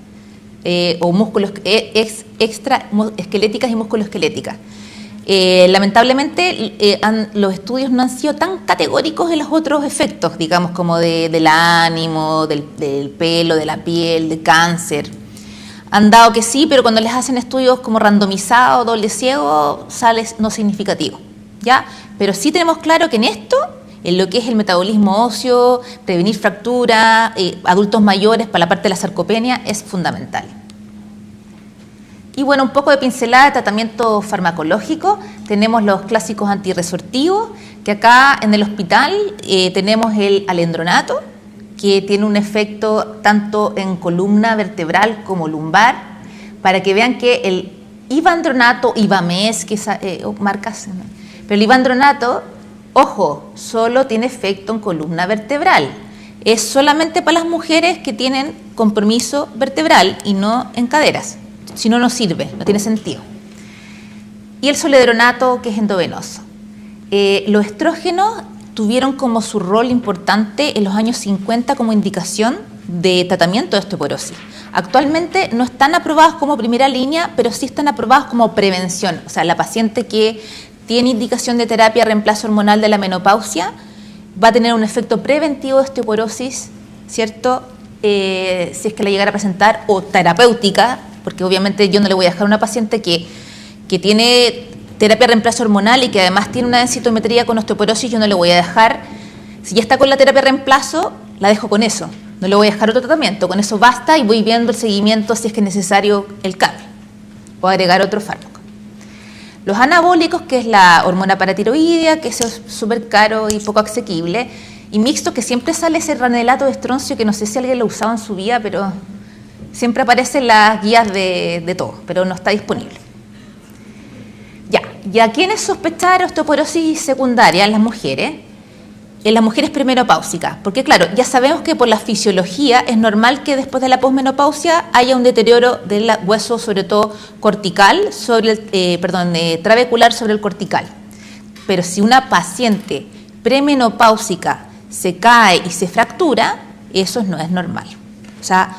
o músculos extraesqueléticas y musculoesqueléticas. Lamentablemente, los estudios no han sido tan categóricos en los otros efectos, digamos, como del ánimo, del pelo, de la piel, de cáncer. Han dado que sí, pero cuando les hacen estudios como randomizados, doble ciego, sale no significativo, ¿ya? Pero sí tenemos claro que en esto, en lo que es el metabolismo óseo, prevenir fractura, adultos mayores, para la parte de la sarcopenia, es fundamental. Y bueno, un poco de pincelada de tratamiento farmacológico. Tenemos los clásicos antirresortivos, que acá en el hospital tenemos el alendronato, que tiene un efecto tanto en columna vertebral como lumbar, para que vean que el ivandronato, Ivames, que es marcas, pero el ivandronato, ojo, solo tiene efecto en columna vertebral. Es solamente para las mujeres que tienen compromiso vertebral y no en caderas. Si no, no sirve, no tiene sentido. Y el zoledronato, que es endovenoso. Los estrógenos tuvieron como su rol importante en los años 50 como indicación de tratamiento de osteoporosis. Actualmente no están aprobados como primera línea, pero sí están aprobados como prevención. O sea, la paciente que tiene indicación de terapia reemplazo hormonal de la menopausia va a tener un efecto preventivo de osteoporosis, ¿cierto? Si es que la llegara a presentar, o terapéutica, porque obviamente yo no le voy a dejar a una paciente que tiene terapia reemplazo hormonal y que además tiene una densitometría con osteoporosis, yo no le voy a dejar, si ya está con la terapia reemplazo, la dejo con eso, no le voy a dejar otro tratamiento, con eso basta y voy viendo el seguimiento si es que es necesario el cambio o agregar otro fármaco. Los anabólicos, que es la hormona paratiroidea, que es súper caro y poco asequible, y mixto, que siempre sale ese granulato de estroncio, que no sé si alguien lo usaba en su vida, pero siempre aparece en las guías de todo, pero no está disponible. Ya, ¿y a quiénes sospechar osteoporosis secundaria en las mujeres? En las mujeres premenopáusicas, porque claro, ya sabemos que por la fisiología es normal que después de la posmenopausia haya un deterioro del hueso, sobre todo cortical, trabecular sobre el cortical. Pero si una paciente premenopáusica se cae y se fractura, eso no es normal. O sea,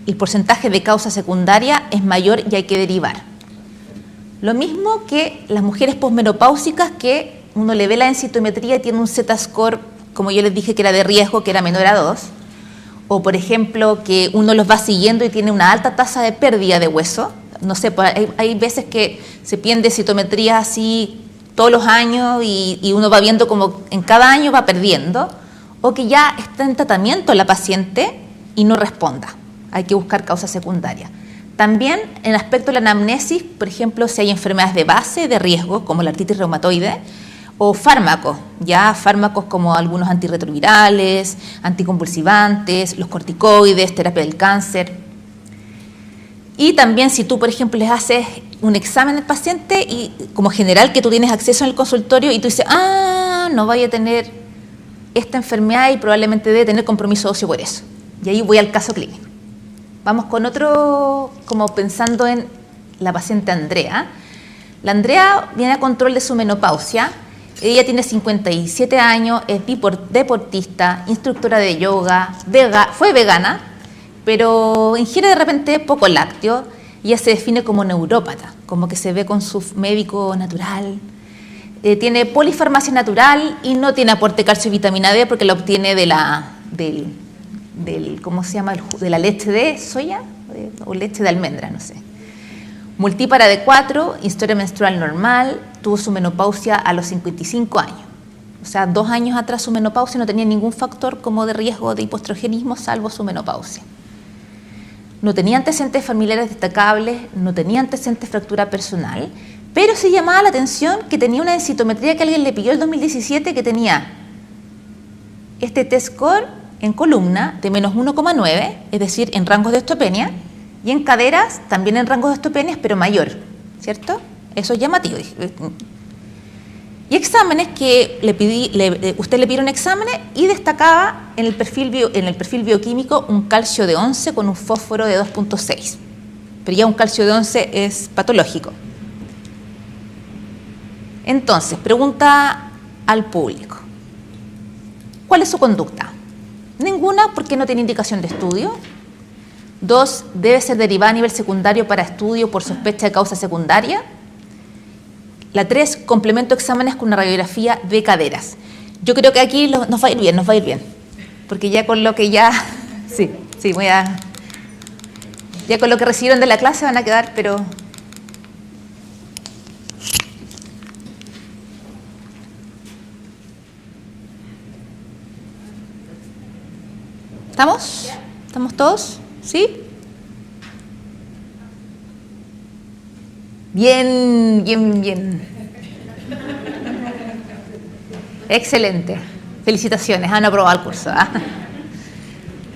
el porcentaje de causa secundaria es mayor y hay que derivar. Lo mismo que las mujeres posmenopáusicas, que uno le ve la densitometría y tiene un Z-score, como yo les dije, que era de riesgo, que era menor a 2. O, por ejemplo, que uno los va siguiendo y tiene una alta tasa de pérdida de hueso. No sé, hay veces que se piden densitometría así todos los años y uno va viendo como en cada año va perdiendo. O que ya está en tratamiento la paciente y no responda. Hay que buscar causa secundaria. También en el aspecto de la anamnesis, por ejemplo, si hay enfermedades de base de riesgo, como la artritis reumatoide, o fármacos, ya fármacos como algunos antirretrovirales, anticonvulsivantes, los corticoides, terapia del cáncer. Y también si tú, por ejemplo, les haces un examen al paciente y como general que tú tienes acceso en el consultorio y tú dices, no vaya a tener esta enfermedad y probablemente debe tener compromiso óseo por eso. Y ahí voy al caso clínico. Vamos con otro, como pensando en la paciente Andrea. La Andrea viene a control de su menopausia. Ella tiene 57 años, es deportista, instructora de yoga, fue vegana, pero ingiere de repente poco lácteo. Ella se define como neurópata, como que se ve con su médico natural. Tiene polifarmacia natural y no tiene aporte de calcio y vitamina D porque lo obtiene ¿cómo se llama? De la leche de soya o leche de almendra, no sé. Multípara de 4, historia menstrual normal, tuvo su menopausia a los 55 años. O sea, 2 años atrás su menopausia no tenía ningún factor como de riesgo de hipoestrogenismo salvo su menopausia. No tenía antecedentes familiares destacables, no tenía antecedentes de fractura personal, pero se llamaba la atención que tenía una densitometría que alguien le pidió el 2017 que tenía este T-score en columna de menos 1,9, es decir, en rangos de osteopenia, y en caderas también en rangos de osteopenias, pero mayor, ¿cierto? Eso es llamativo. Y exámenes que usted le pidieron exámenes y destacaba en el perfil bioquímico un calcio de 11 con un fósforo de 2,6. Pero ya un calcio de 11 es patológico. Entonces, pregunta al público. ¿Cuál es su conducta? Ninguna, porque no tiene indicación de estudio. 2, debe ser derivada a nivel secundario para estudio por sospecha de causa secundaria. La 3, complemento exámenes con una radiografía de caderas. Yo creo que aquí nos va a ir bien, porque ya con lo que ya con lo que recibieron de la clase van a quedar, pero ¿estamos? ¿Estamos todos? ¿Sí? Bien. Excelente. Felicitaciones, han aprobado el curso.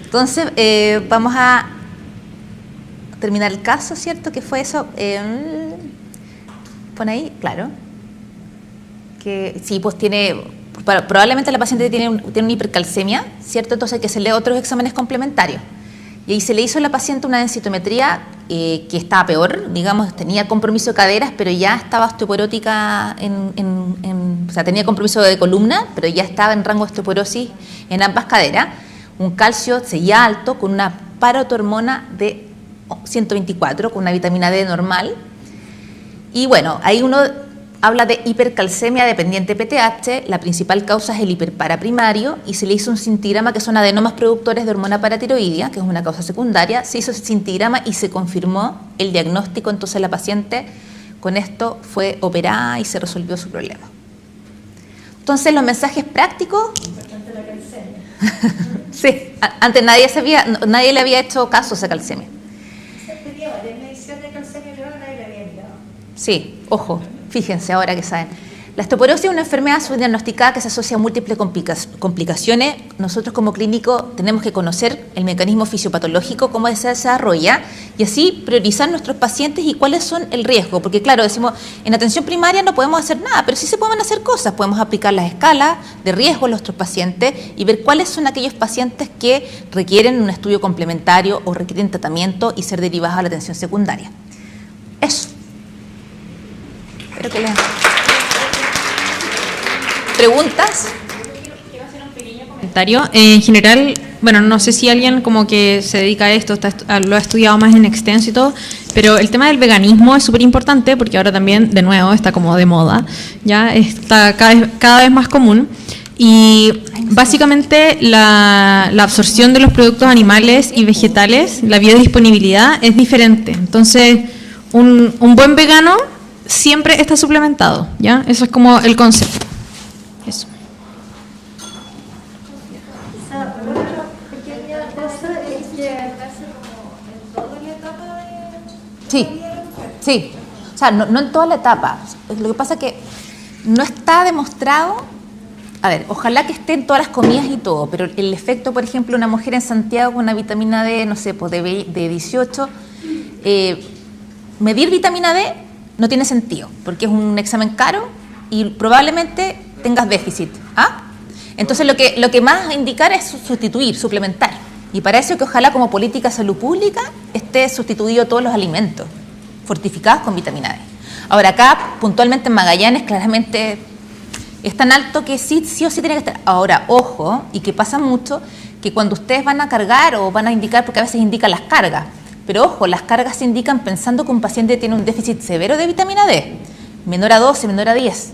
Entonces, vamos a terminar el caso, ¿cierto? ¿Qué fue eso? Pon ahí, claro. Que sí, pues probablemente la paciente tiene una hipercalcemia, ¿cierto? Entonces hay que hacerle otros exámenes complementarios. Y ahí se le hizo a la paciente una densitometría que estaba peor, digamos, tenía compromiso de caderas, pero ya estaba osteoporótica, o sea, tenía compromiso de columna, pero ya estaba en rango de osteoporosis en ambas caderas. Un calcio seguía alto con una parotormona de 124, con una vitamina D normal. Y bueno, ahí uno habla de hipercalcemia dependiente PTH, la principal causa es el hiperparaprimario y se le hizo un cintigrama que son adenomas productores de hormona paratiroidea, que es una causa secundaria, se hizo ese cintigrama y se confirmó el diagnóstico, entonces la paciente con esto fue operada y se resolvió su problema. Entonces los mensajes prácticos... Importante la calcemia. Sí, antes nadie le había hecho caso a esa calcemia. Se pedía varias mediciones de calcemia, pero nadie le había mirado. Sí, ojo. Fíjense ahora que saben. La osteoporosis es una enfermedad subdiagnosticada que se asocia a múltiples complicaciones. Nosotros como clínico tenemos que conocer el mecanismo fisiopatológico, cómo se desarrolla, y así priorizar nuestros pacientes y cuáles son el riesgo. Porque claro, decimos, en atención primaria no podemos hacer nada, pero sí se pueden hacer cosas. Podemos aplicar las escalas de riesgo a nuestros pacientes y ver cuáles son aquellos pacientes que requieren un estudio complementario o requieren tratamiento y ser derivados a la atención secundaria. Eso. Espero que les... ¿Preguntas? Quiero hacer un pequeño comentario. En general, bueno, no sé si alguien como que se dedica a esto, lo ha estudiado más en extenso y todo, pero el tema del veganismo es súper importante porque ahora también, de nuevo, está como de moda, ya está cada vez más común. Y básicamente la absorción de los productos animales y vegetales, la biodisponibilidad es diferente. Entonces, un buen vegano siempre está suplementado, ¿ya? Eso es como el concepto. Eso. Otra pequeña cosa es que darse como en toda la etapa de... Sí. O sea, no en toda la etapa. Lo que pasa es que no está demostrado, a ver, ojalá que esté en todas las comidas y todo, pero el efecto, por ejemplo, una mujer en Santiago con una vitamina D, no sé, pues de 18, medir vitamina D no tiene sentido, porque es un examen caro y probablemente tengas déficit. Entonces lo que más a indicar es sustituir, suplementar. Y para eso que ojalá como política de salud pública esté sustituido todos los alimentos fortificados con vitamina D. Ahora acá, puntualmente en Magallanes, claramente es tan alto que sí o sí tiene que estar. Ahora, ojo, y que pasa mucho, que cuando ustedes van a cargar o van a indicar, porque a veces indican las cargas, pero ojo, las cargas se indican pensando que un paciente tiene un déficit severo de vitamina D, menor a 12, menor a 10.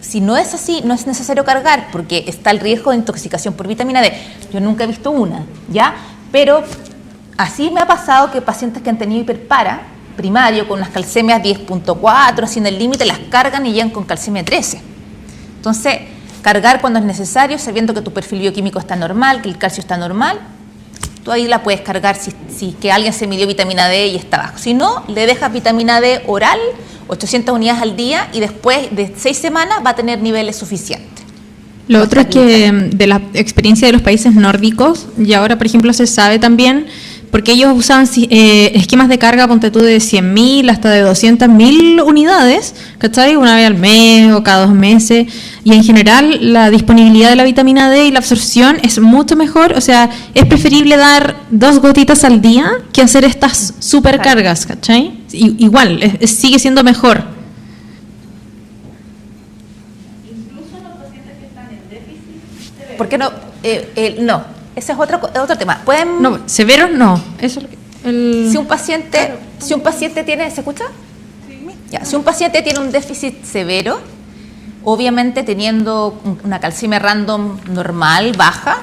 Si no es así, no es necesario cargar porque está el riesgo de intoxicación por vitamina D. Yo nunca he visto una, ¿ya? Pero así me ha pasado que pacientes que han tenido hiperpara primario con unas calcemias 10.4, así en el límite, las cargan y llegan con calcemia 13. Entonces, cargar cuando es necesario, sabiendo que tu perfil bioquímico está normal, que el calcio está normal, tú ahí la puedes cargar si que alguien se midió vitamina D y está bajo. Si no, le dejas vitamina D oral, 800 unidades al día, y después de 6 semanas va a tener niveles suficientes. Lo otro es que de la experiencia de los países nórdicos, y ahora por ejemplo se sabe también, porque ellos usaban esquemas de carga, ponte tú, de 100.000 hasta de 200.000 unidades, ¿cachai? Una vez al mes o cada 2 meses, y en general la disponibilidad de la vitamina D y la absorción es mucho mejor, o sea, es preferible dar 2 gotitas al día que hacer estas supercargas, ¿cachai? Igual, sigue siendo mejor. Incluso los pacientes que están en déficit severo. ¿Por qué no? No, ese es otro tema. Pueden... No, severos no. Eso es lo que, Si un paciente tiene, ¿se escucha? Ya, si un paciente tiene un déficit severo, obviamente teniendo una calcemia random normal, baja,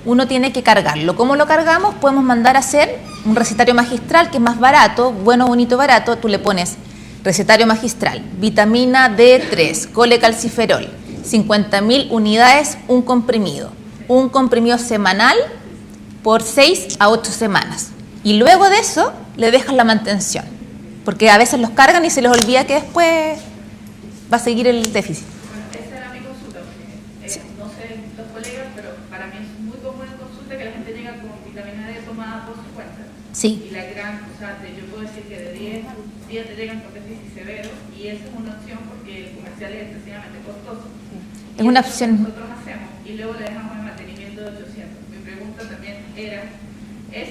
uno tiene que cargarlo. ¿Cómo lo cargamos? Podemos mandar a hacer un recetario magistral que es más barato, bueno, bonito, barato. Tú le pones recetario magistral, vitamina D3, colecalciferol, 50.000 unidades, un comprimido semanal por 6 a 8 semanas. Y luego de eso le dejas la mantención, porque a veces los cargan y se les olvida que después va a seguir el déficit. Esa era mi consulta, porque no sé los colegas, pero para mí es muy común en consulta que la gente llega con vitamina D tomada por su cuenta. Sí. Y la gran, o sea, yo puedo decir que de 10 días te llegan con déficit severo, y esa es una opción porque el comercial es excesivamente costoso. Es una opción. Nosotros hacemos y luego le dejamos el mantenimiento de 800. Mi pregunta también era, ¿es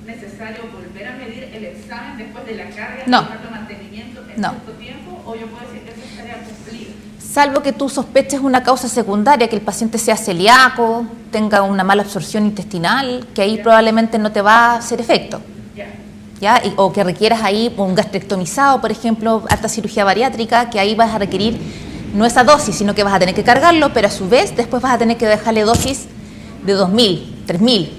necesario volver a medir el examen después de la carga y dejarlo mantenimiento en cierto tiempo, o yo puedo decir que esa es tarea cumplida? Salvo que tú sospeches una causa secundaria, que el paciente sea celíaco, tenga una mala absorción intestinal, que ahí probablemente no te va a hacer efecto. ¿Ya? O que requieras ahí un gastrectomizado, por ejemplo, alta cirugía bariátrica, que ahí vas a requerir no esa dosis, sino que vas a tener que cargarlo, pero a su vez después vas a tener que dejarle dosis de 2.000, 3.000.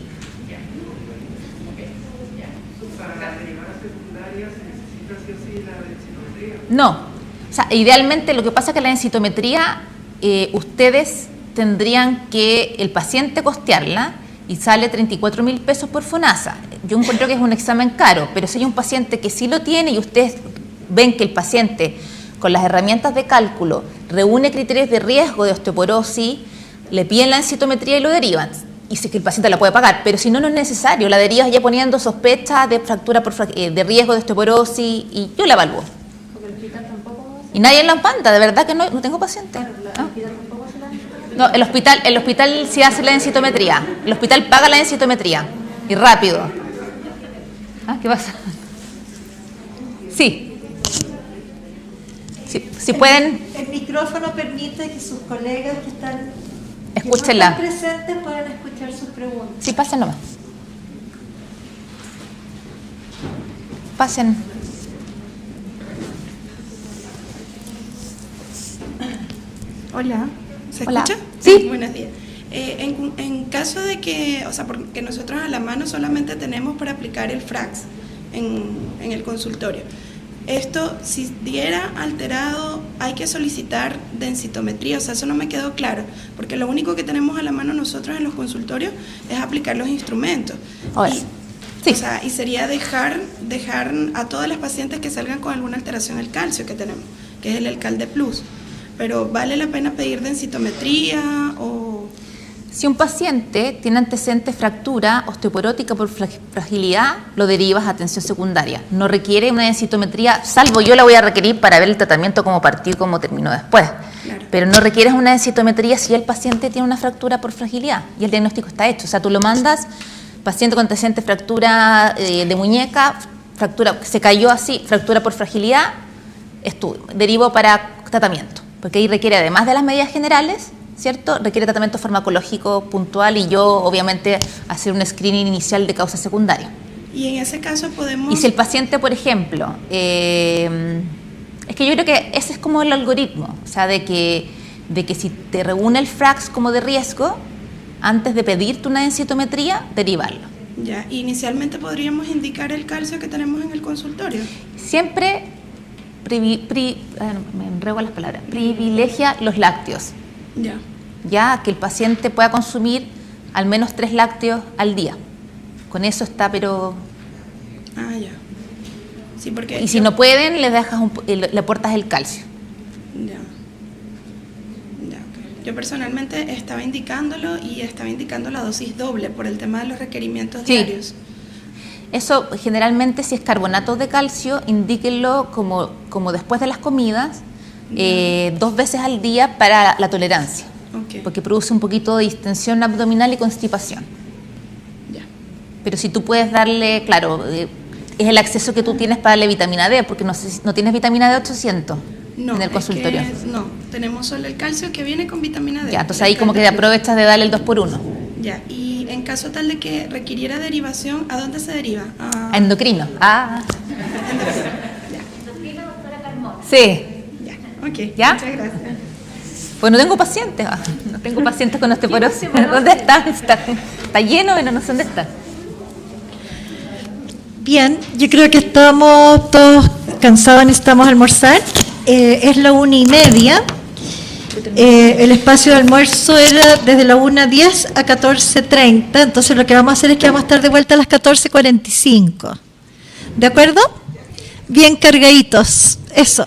No, o sea, idealmente lo que pasa es que la densitometría ustedes tendrían que el paciente costearla y sale 34.000 pesos por FONASA. Yo encuentro que es un examen caro, pero si hay un paciente que sí lo tiene y ustedes ven que el paciente con las herramientas de cálculo, reúne criterios de riesgo de osteoporosis, le piden la densitometría y lo derivan. Y si que el paciente la puede pagar, pero si no, no es necesario. La derivas ya poniendo sospecha de fractura de riesgo de osteoporosis y yo la evalúo. Y nadie la espanta, de verdad que no tengo paciente. No, el hospital sí hace la densitometría. El hospital paga la densitometría. Y rápido. ¿Qué pasa? Sí. Si pueden... El micrófono permite que sus colegas que están... Escúchenla. Que no están presentes puedan escuchar sus preguntas. Sí, pasen nomás. Pasen. Hola, ¿se Hola. escucha? Sí. Buenos días. En caso de que, o sea, porque nosotros a la mano solamente tenemos para aplicar el FRAX en el consultorio. Esto, si diera alterado, hay que solicitar densitometría, o sea, eso no me quedó claro, porque lo único que tenemos a la mano nosotros en los consultorios es aplicar los instrumentos. Sí. O sea, y sería dejar a todas las pacientes que salgan con alguna alteración del calcio que tenemos, que es el Alcalde Plus. Pero ¿vale la pena pedir densitometría o...? Si un paciente tiene antecedentes de fractura osteoporótica por fragilidad, lo derivas a atención secundaria. No requiere una densitometría, salvo yo la voy a requerir para ver el tratamiento cómo partió y cómo terminó después. Claro. Pero no requieres una densitometría si el paciente tiene una fractura por fragilidad y el diagnóstico está hecho. O sea, tú lo mandas, paciente con antecedentes de fractura de muñeca, fractura, se cayó así, fractura por fragilidad, estudio, derivo para tratamiento. Porque ahí requiere, además de las medidas generales, ¿cierto? Requiere tratamiento farmacológico puntual y yo, obviamente, hacer un screening inicial de causa secundaria. Y en ese caso podemos... Y si el paciente, por ejemplo, es que yo creo que ese es como el algoritmo, o sea, de que si te reúne el FRAX como de riesgo, antes de pedirte una densitometría, derivarlo. Ya, inicialmente podríamos indicar el calcio que tenemos en el consultorio. Siempre, me enredo las palabras, privilegia los lácteos. Ya que el paciente pueda consumir al menos 3 lácteos al día. Con eso está, pero... Ya. Sí, porque... Y si no pueden, le aportas el calcio. Ya, ok. Yo personalmente estaba indicándolo y estaba indicando la dosis doble por el tema de los requerimientos diarios. Eso generalmente, si es carbonato de calcio, indíquenlo como después de las comidas, 2 veces al día para la tolerancia, porque produce un poquito de distensión abdominal y constipación. Pero si tú puedes darle, claro, es el acceso que tú tienes para darle vitamina D, porque no tienes vitamina D 800 en el consultorio. No, tenemos solo el calcio que viene con vitamina D. Ya, entonces ahí como que aprovechas de darle el 2x1. Ya, y en caso tal de que requiriera derivación, ¿a dónde se deriva? A endocrino. Endocrino, doctora Carmona. Sí. Ok, ¿Ya? muchas gracias. Pues no tengo pacientes, no tengo pacientes con osteoporosis. ¿Dónde están? Está lleno, pero no sé dónde están. Bien, yo creo que estamos todos cansados, necesitamos almorzar. Es la 1:30. El espacio de almuerzo era desde la 1:10 a 14:30, entonces lo que vamos a hacer es que vamos a estar de vuelta a las 14:45. ¿De acuerdo? Bien cargaditos, eso.